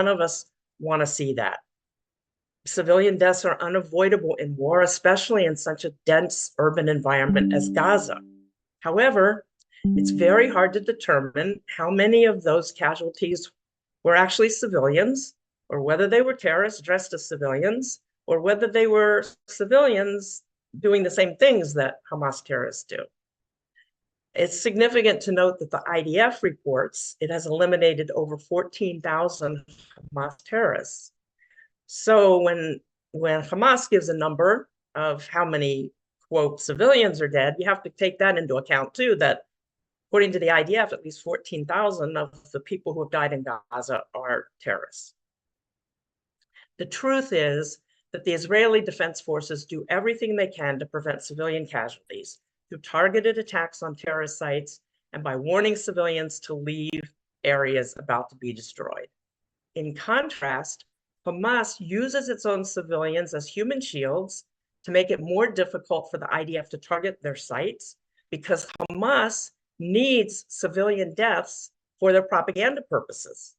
of us want to see that. Civilian deaths are unavoidable in war, especially in such a dense urban environment as Gaza. However, it's very hard to determine how many of those casualties were actually civilians, or whether they were terrorists dressed as civilians, or whether they were civilians doing the same things that Hamas terrorists do. It's significant to note that the IDF reports it has eliminated over 14,000 Hamas terrorists. So when Hamas gives a number of how many, quote, civilians are dead, you have to take that into account too, that according to the IDF, at least 14,000 of the people who have died in Gaza are terrorists. The truth is that the Israeli Defense Forces do everything they can to prevent civilian casualties through targeted attacks on terrorist sites and by warning civilians to leave areas about to be destroyed. In contrast, Hamas uses its own civilians as human shields to make it more difficult for the IDF to target their sites, because Hamas needs civilian deaths for their propaganda purposes.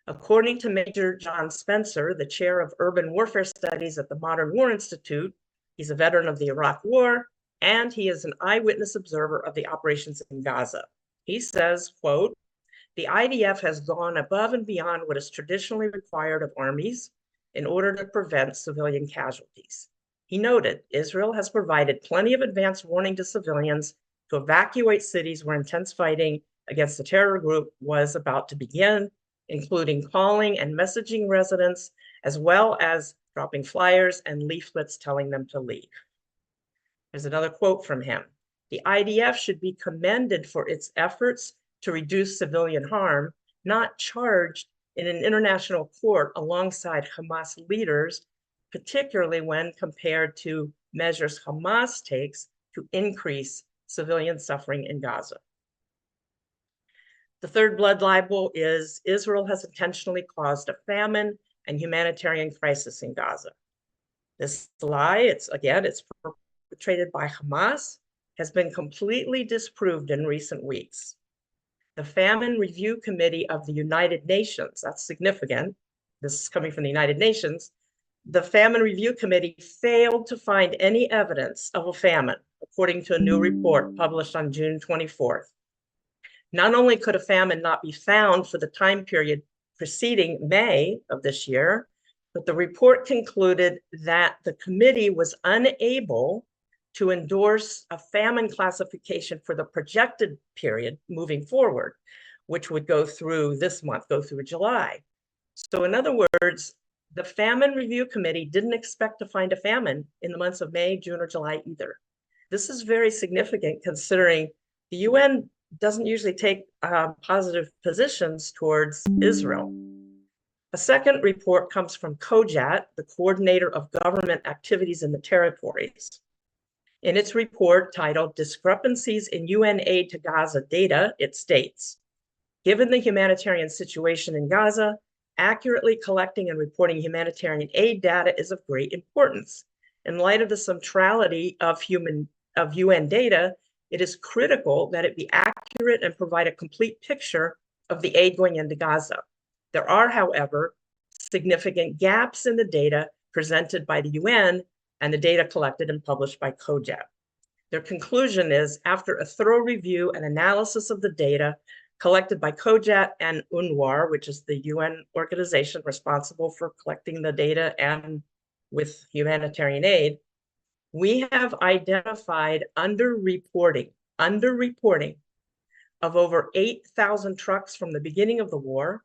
According to Major John Spencer, the chair of urban warfare studies at the Modern War Institute, he's a veteran of the Iraq War, and he is an eyewitness observer of the operations in Gaza. He says, quote, "The IDF has gone above and beyond what is traditionally required of armies in order to prevent civilian casualties." He noted, Israel has provided plenty of advance warning to civilians to evacuate cities where intense fighting against the terror group was about to begin, including calling and messaging residents, as well as dropping flyers and leaflets telling them to leave. There's another quote from him. "The IDF should be commended for its efforts to reduce civilian harm, not charged in an international court alongside Hamas leaders, particularly when compared to measures Hamas takes to increase civilian suffering in Gaza." The third blood libel is Israel has intentionally caused a famine and humanitarian crisis in Gaza. This lie, it's perpetrated by Hamas, has been completely disproved in recent weeks. The Famine Review Committee of the United Nations, that's significant, this is coming from the United Nations, the Famine Review Committee failed to find any evidence of a famine, according to a new report published on June 24th. Not only could a famine not be found for the time period preceding May of this year, but the report concluded that the committee was unable to endorse a famine classification for the projected period moving forward, which would go through this month, go through July. So in other words, the Famine Review Committee didn't expect to find a famine in the months of May, June, or July either. This is very significant considering the UN doesn't usually take positive positions towards Israel. A second report comes from COJAT, the Coordinator of Government Activities in the Territories. In its report titled Discrepancies in UN Aid to Gaza Data, it states, "Given the humanitarian situation in Gaza, accurately collecting and reporting humanitarian aid data is of great importance. In light of the centrality of UN data, it is critical that it be accurate and provide a complete picture of the aid going into Gaza. There are, however, significant gaps in the data presented by the UN and the data collected and published by COJAT. Their conclusion is, after a thorough review and analysis of the data collected by COJAT and UNRWA, which is the UN organization responsible for collecting the data and with humanitarian aid, we have identified underreporting of over 8,000 trucks from the beginning of the war,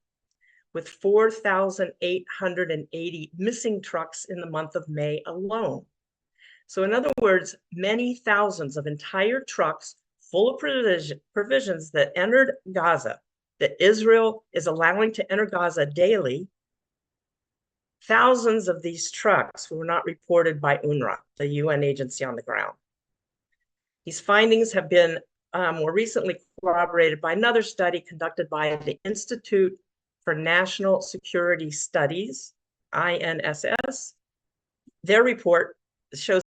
with 4,880 missing trucks in the month of May alone. So in other words, many thousands of entire trucks full of provisions that entered Gaza, that Israel is allowing to enter Gaza daily, thousands of these trucks were not reported by UNRWA, the UN agency on the ground. These findings have been more recently corroborated by another study conducted by the Institute for National Security Studies, INSS. Their report shows